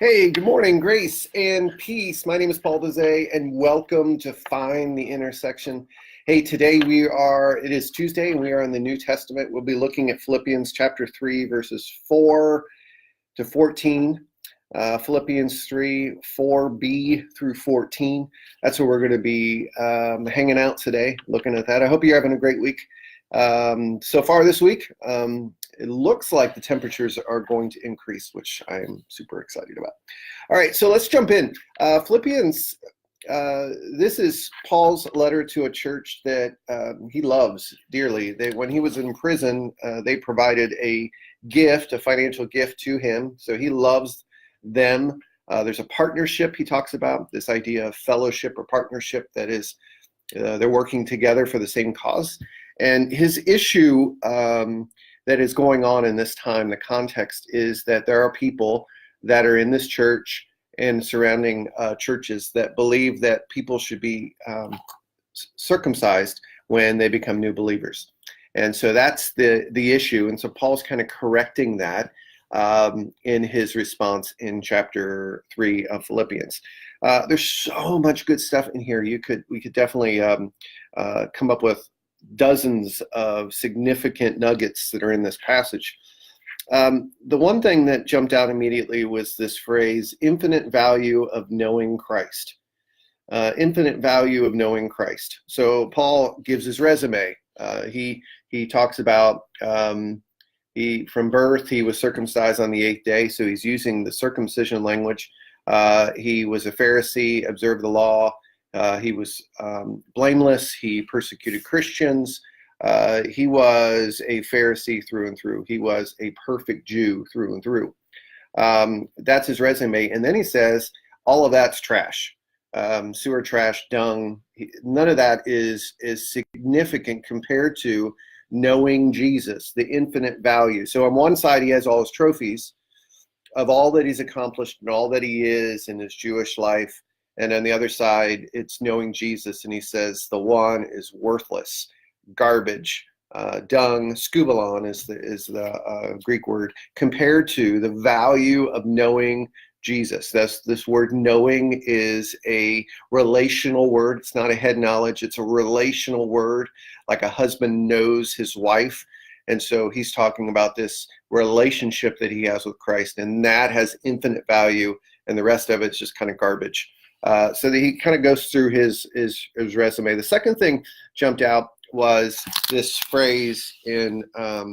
Hey, good morning, grace and peace. My name is Paul Dezay, and welcome to Find the Intersection. Hey, today it is Tuesday, and we are in the New Testament. We'll be looking at Philippians chapter 3, verses 4 to 14. Philippians 3, 4b through 14. That's where we're going to be hanging out today, looking at that. I hope you're having a great week. So far this week, it looks like the temperatures are going to increase, which I am super excited about. All right, so let's jump in. Philippians, this is Paul's letter to a church that he loves dearly. When he was in prison, they provided a financial gift to him, so he loves them. There's a partnership he talks about, this idea of fellowship or partnership, that is, they're working together for the same cause. And his issue that is going on in this time, the context is that there are people that are in this church and surrounding churches that believe that people should be circumcised when they become new believers. And so that's the issue. And so Paul's kind of correcting that in his response in chapter 3 of Philippians. There's so much good stuff in here. We could definitely come up with dozens of significant nuggets that are in this passage. The one thing that jumped out immediately was this phrase, infinite value of knowing Christ. Infinite value of knowing Christ. So Paul gives his resume. He talks about from birth he was circumcised on the 8th day, so he's using the circumcision language. He was a Pharisee, observed the law. He was blameless. He persecuted Christians. He was a Pharisee through and through. He was a perfect Jew through and through. That's his resume. And then he says, all of that's trash. Sewer trash, dung. None of that is significant compared to knowing Jesus, the infinite value. So on one side, he has all his trophies of all that he's accomplished and all that he is in his Jewish life. And on the other side, it's knowing Jesus. And he says the one is worthless, garbage, dung, skubalon is the Greek word, compared to the value of knowing Jesus. This word knowing is a relational word. It's not a head knowledge. It's a relational word, like a husband knows his wife. And so he's talking about this relationship that he has with Christ, and that has infinite value, and the rest of it's just kind of garbage. So that he kind of goes through his resume. The second thing jumped out was this phrase in, let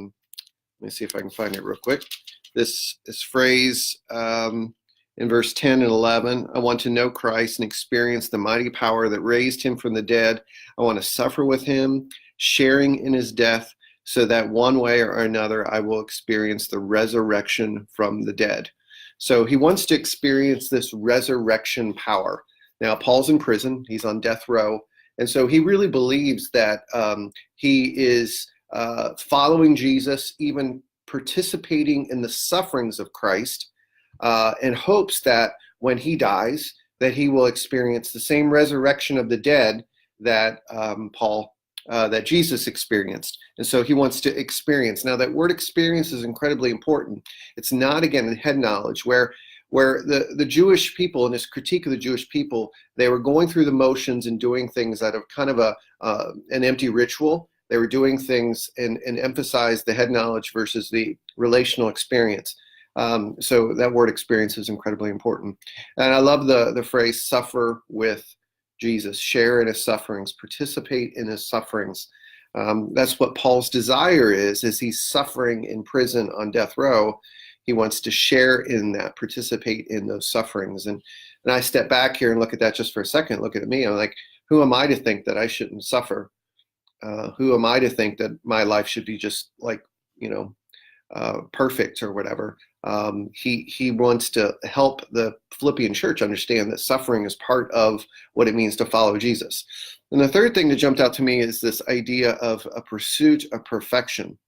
me see if I can find it real quick. This phrase in verse 10 and 11, I want to know Christ and experience the mighty power that raised him from the dead. I want to suffer with him, sharing in his death, so that one way or another I will experience the resurrection from the dead. So he wants to experience this resurrection power. Now, Paul's in prison. He's on death row. And so he really believes that he is following Jesus, even participating in the sufferings of Christ, and hopes that when he dies, that he will experience the same resurrection of the dead that that Jesus experienced. And so he wants to experience. Now, that word experience is incredibly important. It's not, again, head knowledge, where the Jewish people, in his critique of the Jewish people, they were going through the motions and doing things out of kind of an empty ritual. They were doing things and emphasized the head knowledge versus the relational experience. So that word experience is incredibly important. And I love the phrase suffer with Jesus, share in his sufferings, participate in his sufferings. That's what Paul's desire is he's suffering in prison on death row. He wants to share in that, participate in those sufferings. And I step back here and look at that just for a second, look at me. I'm like, who am I to think that I shouldn't suffer? Who am I to think that my life should be just like, perfect or whatever? He wants to help the Philippian church understand that suffering is part of what it means to follow Jesus. And the third thing that jumped out to me is this idea of a pursuit of perfection,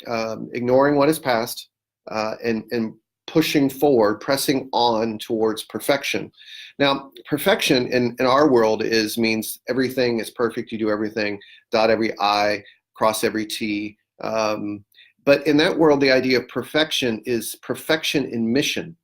ignoring what is past and pushing forward, pressing on towards perfection. Now, perfection in our world means everything is perfect. You do everything, dot every I, cross every T. But in that world, the idea of perfection is perfection in mission.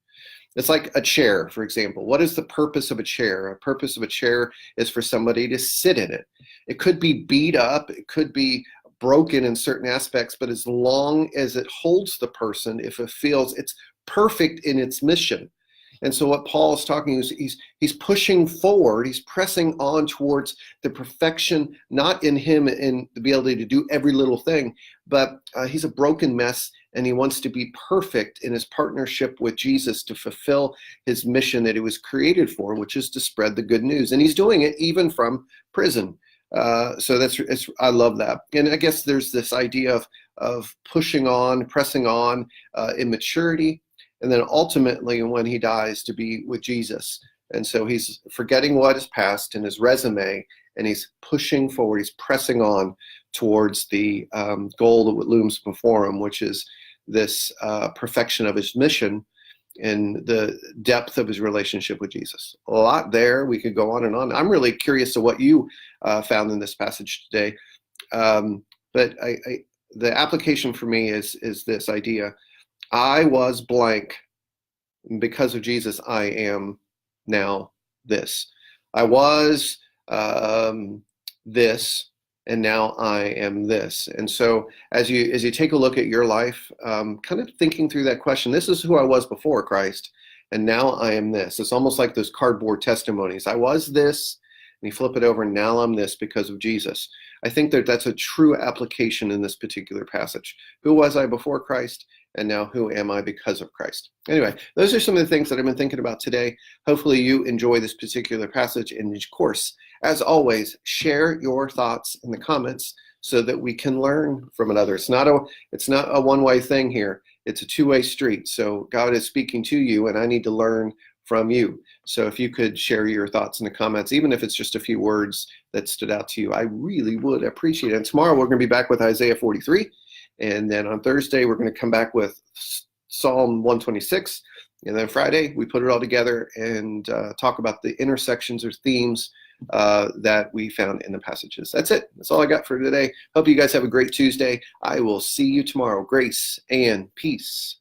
It's like a chair, for example. What is the purpose of a chair? A purpose of a chair is for somebody to sit in it. It could be beat up, it could be broken in certain aspects, but as long as it holds the person, if it feels it's perfect in its mission. And so what Paul is talking is he's pushing forward, he's pressing on towards the perfection, not in him in the ability to do every little thing, but he's a broken mess, and he wants to be perfect in his partnership with Jesus to fulfill his mission that he was created for, which is to spread the good news. And he's doing it even from prison. So I love that. And I guess there's this idea of pushing on, pressing on in maturity, and then ultimately when he dies to be with Jesus. And so he's forgetting what is past in his resume, and he's pushing forward, he's pressing on towards the goal that looms before him, which is this perfection of his mission and the depth of his relationship with Jesus. A lot there. We could go on and on. I'm really curious to what you found in this passage today. But the application for me is this idea. I was blank. Because of Jesus, I am now this. I was this, and now I am this. And so as you take a look at your life, kind of thinking through that question, this is who I was before Christ, and now I am this. It's almost like those cardboard testimonies. I was this, and you flip it over, and now I'm this because of Jesus. I think that's a true application in this particular passage. Who was I before Christ? And now who am I because of Christ? Anyway, those are some of the things that I've been thinking about today. Hopefully you enjoy this particular passage. And of course, as always, share your thoughts in the comments so that we can learn from another. It's not a one-way thing here. It's a two-way street. So God is speaking to you, and I need to learn from you. So if you could share your thoughts in the comments, even if it's just a few words that stood out to you, I really would appreciate it. And tomorrow we're going to be back with Isaiah 43. And then on Thursday, we're going to come back with Psalm 126. And then Friday, we put it all together and talk about the intersections or themes that we found in the passages. That's it. That's all I got for today. Hope you guys have a great Tuesday. I will see you tomorrow. Grace and peace.